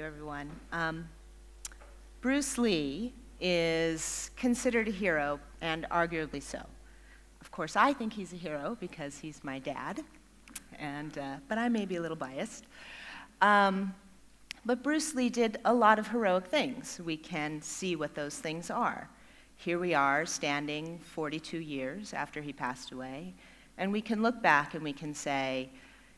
you, everyone. Bruce Lee is considered a hero, and arguably so. Of course, I think he's a hero because he's my dad, but I may be a little biased. But Bruce Lee did a lot of heroic things. We can see what those things are. Here we are, standing 42 years after he passed away, and we can look back and we can say,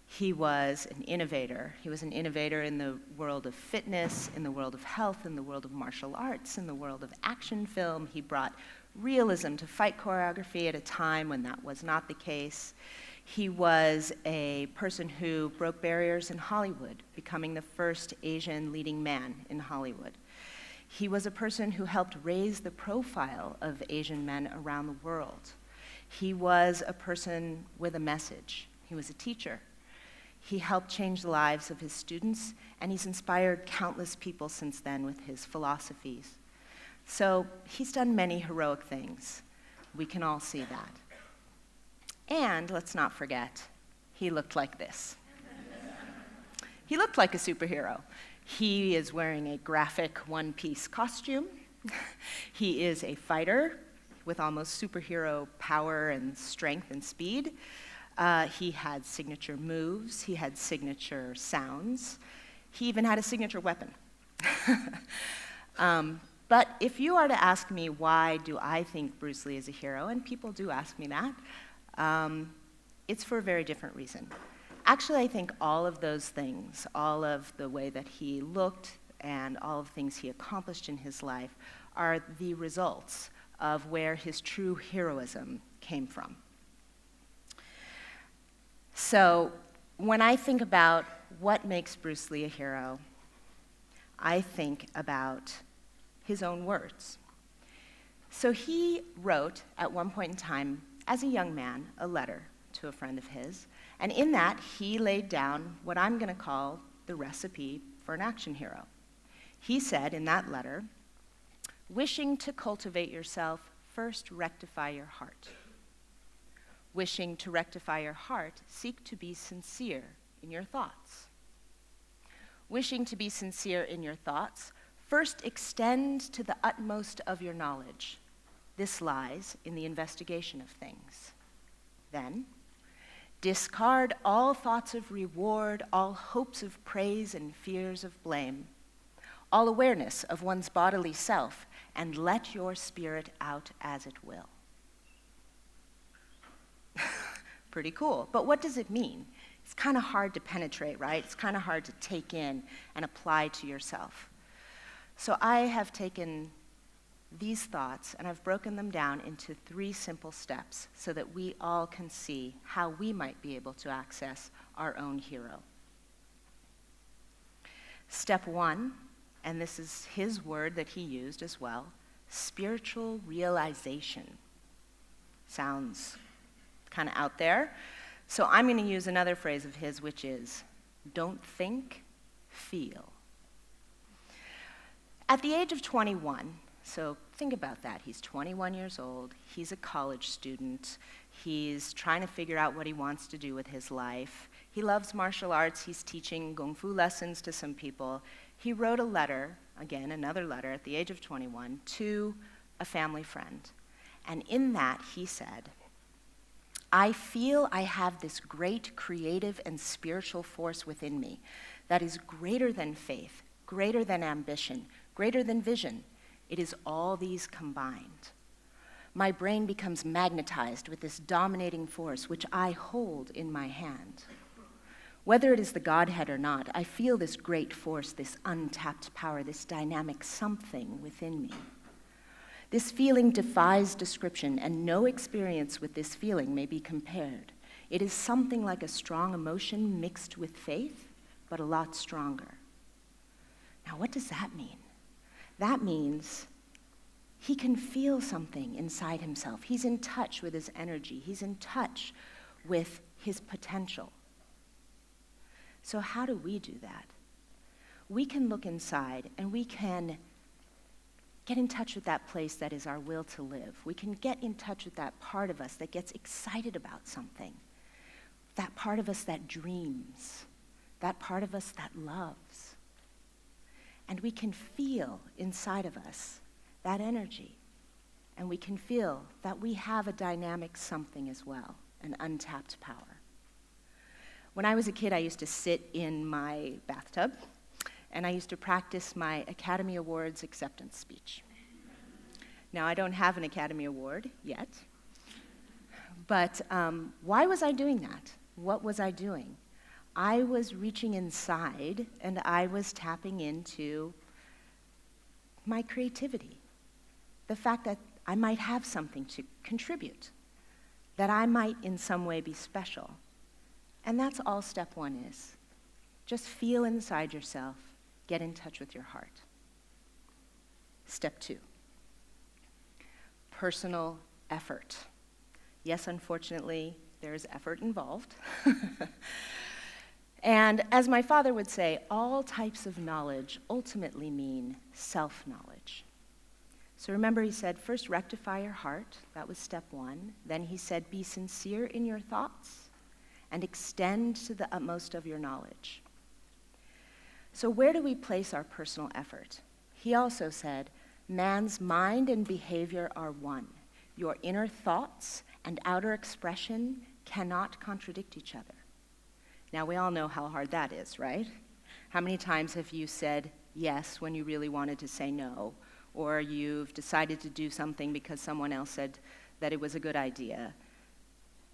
he was an innovator. He was an innovator in the world of fitness, in the world of health, in the world of martial arts, in the world of action film. He brought realism to fight choreography at a time when that was not the case. He was a person who broke barriers in Hollywood, becoming the first Asian leading man in Hollywood. He was a person who helped raise the profile of Asian men around the world. He was a person with a message. He was a teacher. He helped change the lives of his students, and he's inspired countless people since then with his philosophies. So he's done many heroic things. We can all see that. And let's not forget, he looked like this. He looked like a superhero. He is wearing a graphic one-piece costume. He is a fighter with almost superhero power and strength and speed. He had signature moves. He had signature sounds. He even had a signature weapon. But if you are to ask me why do I think Bruce Lee is a hero, and people do ask me that, it's for a very different reason. Actually, I think all of those things, all of the way that he looked and all of the things he accomplished in his life are the results of where his true heroism came from. So when I think about what makes Bruce Lee a hero, I think about his own words. So he wrote at one point in time, as a young man, a letter to a friend of his, and in that he laid down what I'm going to call the recipe for an action hero. He said in that letter, "Wishing to cultivate yourself, first rectify your heart. Wishing to rectify your heart, seek to be sincere in your thoughts. Wishing to be sincere in your thoughts, first extend to the utmost of your knowledge. This lies in the investigation of things. Then, discard all thoughts of reward, all hopes of praise and fears of blame, all awareness of one's bodily self, and let your spirit out as it will." Pretty cool. But what does it mean? It's kind of hard to penetrate, right? It's kind of hard to take in and apply to yourself. So I have taken these thoughts and I've broken them down into 3 simple steps so that we all can see how we might be able to access our own hero. Step 1, and this is his word that he used as well, spiritual realization. Sounds kind of out there. So I'm going to use another phrase of his, which is, don't think, feel. At the age of 21, so think about that. He's 21 years old. He's a college student. He's trying to figure out what he wants to do with his life. He loves martial arts. He's teaching Kung Fu lessons to some people. He wrote a letter, again, another letter at the age of 21, to a family friend. And in that, he said, "I feel I have this great creative and spiritual force within me that is greater than faith, greater than ambition, greater than vision. It is all these combined. My brain becomes magnetized with this dominating force which I hold in my hand. Whether it is the Godhead or not, I feel this great force, this untapped power, this dynamic something within me. This feeling defies description, and no experience with this feeling may be compared. It is something like a strong emotion mixed with faith, but a lot stronger." Now, what does that mean? That means he can feel something inside himself. He's in touch with his energy. He's in touch with his potential. So how do we do that? We can look inside and we can get in touch with that place that is our will to live. We can get in touch with that part of us that gets excited about something, that part of us that dreams, that part of us that loves. And we can feel inside of us that energy. And we can feel that we have a dynamic something as well, an untapped power. When I was a kid, I used to sit in my bathtub, and I used to practice my Academy Awards acceptance speech. Now, I don't have an Academy Award yet, but why was I doing that? What was I doing? I was reaching inside, and I was tapping into my creativity. The fact that I might have something to contribute, that I might in some way be special. And that's all step one is. Just feel inside yourself, get in touch with your heart. Step two, personal effort. Yes, unfortunately, there is effort involved. And as my father would say, all types of knowledge ultimately mean self-knowledge. So remember, he said, first rectify your heart. That was step one. Then he said, be sincere in your thoughts and extend to the utmost of your knowledge. So where do we place our personal effort? He also said, man's mind and behavior are one. Your inner thoughts and outer expression cannot contradict each other. Now, we all know how hard that is, right? How many times have you said yes when you really wanted to say no? Or you've decided to do something because someone else said that it was a good idea?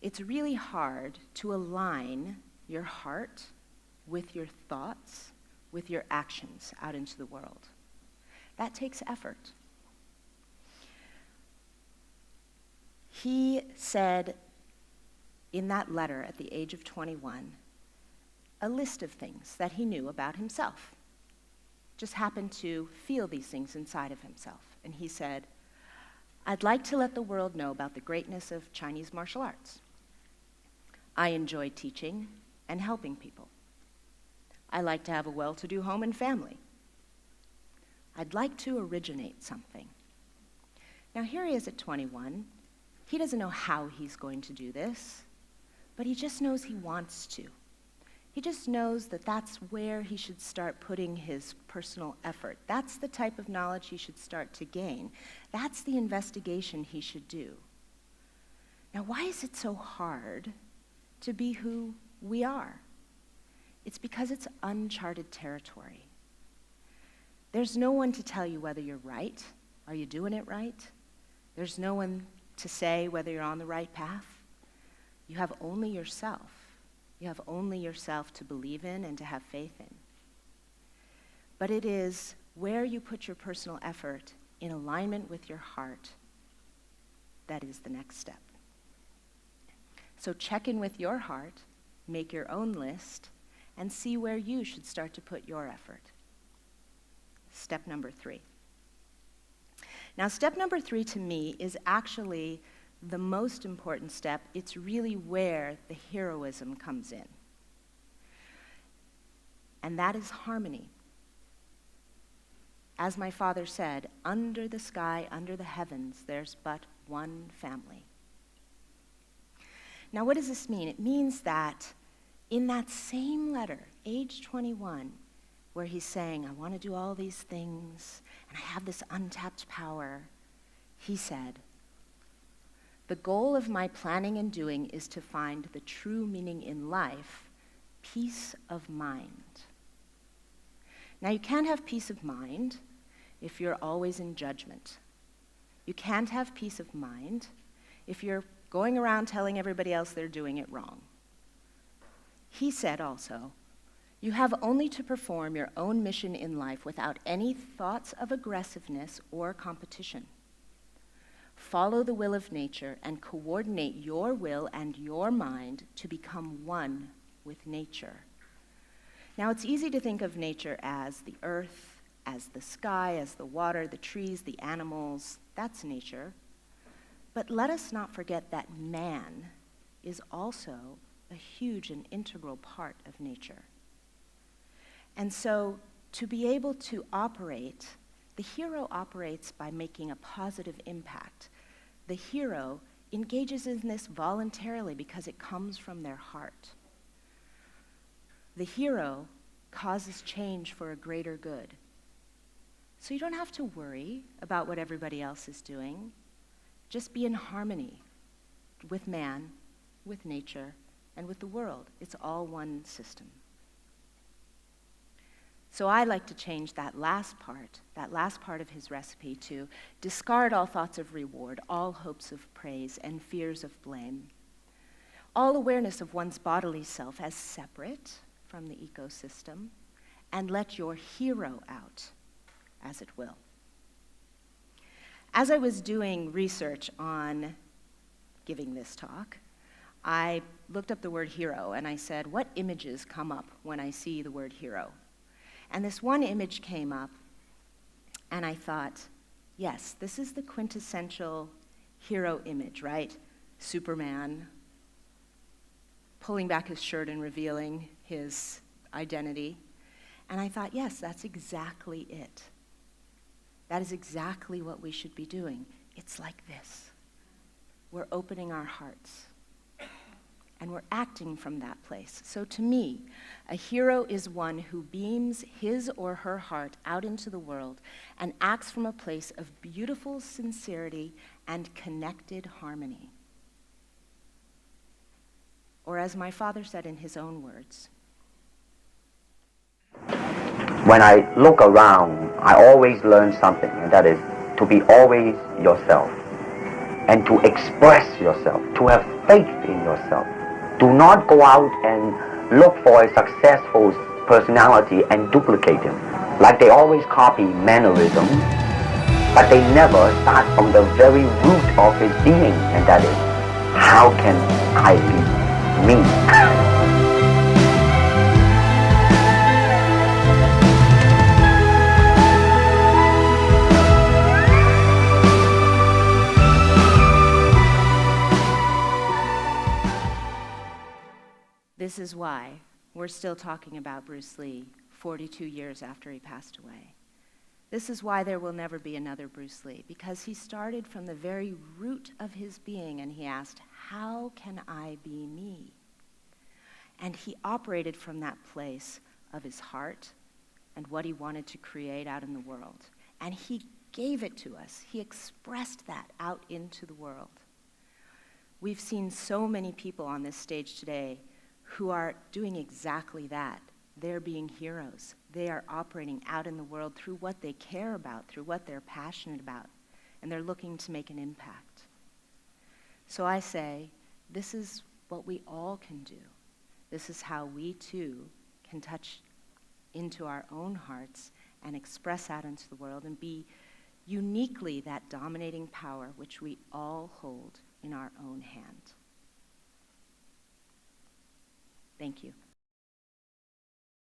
It's really hard to align your heart with your thoughts, with your actions out into the world. That takes effort. He said in that letter at the age of 21, a list of things that he knew about himself. Just happened to feel these things inside of himself. And he said, I'd like to let the world know about the greatness of Chinese martial arts. I enjoy teaching and helping people. I like to have a well-to-do home and family. I'd like to originate something. Now here he is at 21. He doesn't know how he's going to do this, but he just knows he wants to. He just knows that that's where he should start putting his personal effort. That's the type of knowledge he should start to gain. That's the investigation he should do. Now, why is it so hard to be who we are? It's because it's uncharted territory. There's no one to tell you whether you're right. Are you doing it right? There's no one to say whether you're on the right path. You have only yourself. You have only yourself to believe in and to have faith in. But it is where you put your personal effort in alignment with your heart that is the next step. So check in with your heart, make your own list, and see where you should start to put your effort. Step number 3. Now, step number 3 to me is actually the most important step. It's really where the heroism comes in. And that is harmony. As my father said, under the sky, under the heavens, there's but one family. Now, what does this mean? It means that in that same letter, age 21, where he's saying, I want to do all these things, and I have this untapped power, he said, the goal of my planning and doing is to find the true meaning in life, peace of mind. Now, you can't have peace of mind if you're always in judgment. You can't have peace of mind if you're going around telling everybody else they're doing it wrong. He said also, you have only to perform your own mission in life without any thoughts of aggressiveness or competition. Follow the will of nature and coordinate your will and your mind to become one with nature. Now, it's easy to think of nature as the earth, as the sky, as the water, the trees, the animals. That's nature. But let us not forget that man is also a huge and integral part of nature. And so, to be able to operate, the hero operates by making a positive impact. The hero engages in this voluntarily because it comes from their heart. The hero causes change for a greater good. So you don't have to worry about what everybody else is doing. Just be in harmony with man, with nature, and with the world. It's all one system. So I like to change that last part of his recipe to discard all thoughts of reward, all hopes of praise, and fears of blame. All awareness of one's bodily self as separate from the ecosystem, and let your hero out, as it will. As I was doing research on giving this talk, I looked up the word hero, and I said, what images come up when I see the word hero? And this one image came up, and I thought, yes, this is the quintessential hero image, right? Superman, pulling back his shirt and revealing his identity. And I thought, yes, that's exactly it. That is exactly what we should be doing. It's like this. We're opening our hearts. And we're acting from that place. So to me, a hero is one who beams his or her heart out into the world and acts from a place of beautiful sincerity and connected harmony. Or as my father said in his own words, when I look around, I always learn something, and that is to be always yourself and to express yourself, to have faith in yourself. Do not go out and look for a successful personality and duplicate him. Like they always copy mannerisms, but they never start from the very root of his being, and that is, how can I be me? This is why we're still talking about Bruce Lee 42 years after he passed away. This is why there will never be another Bruce Lee, because he started from the very root of his being and he asked, how can I be me? And he operated from that place of his heart and what he wanted to create out in the world. And he gave it to us. He expressed that out into the world. We've seen so many people on this stage today who are doing exactly that. They're being heroes. They are operating out in the world through what they care about, through what they're passionate about, and they're looking to make an impact. So I say, this is what we all can do. This is how we too can touch into our own hearts and express out into the world and be uniquely that dominating power which we all hold in our own hand. Thank you.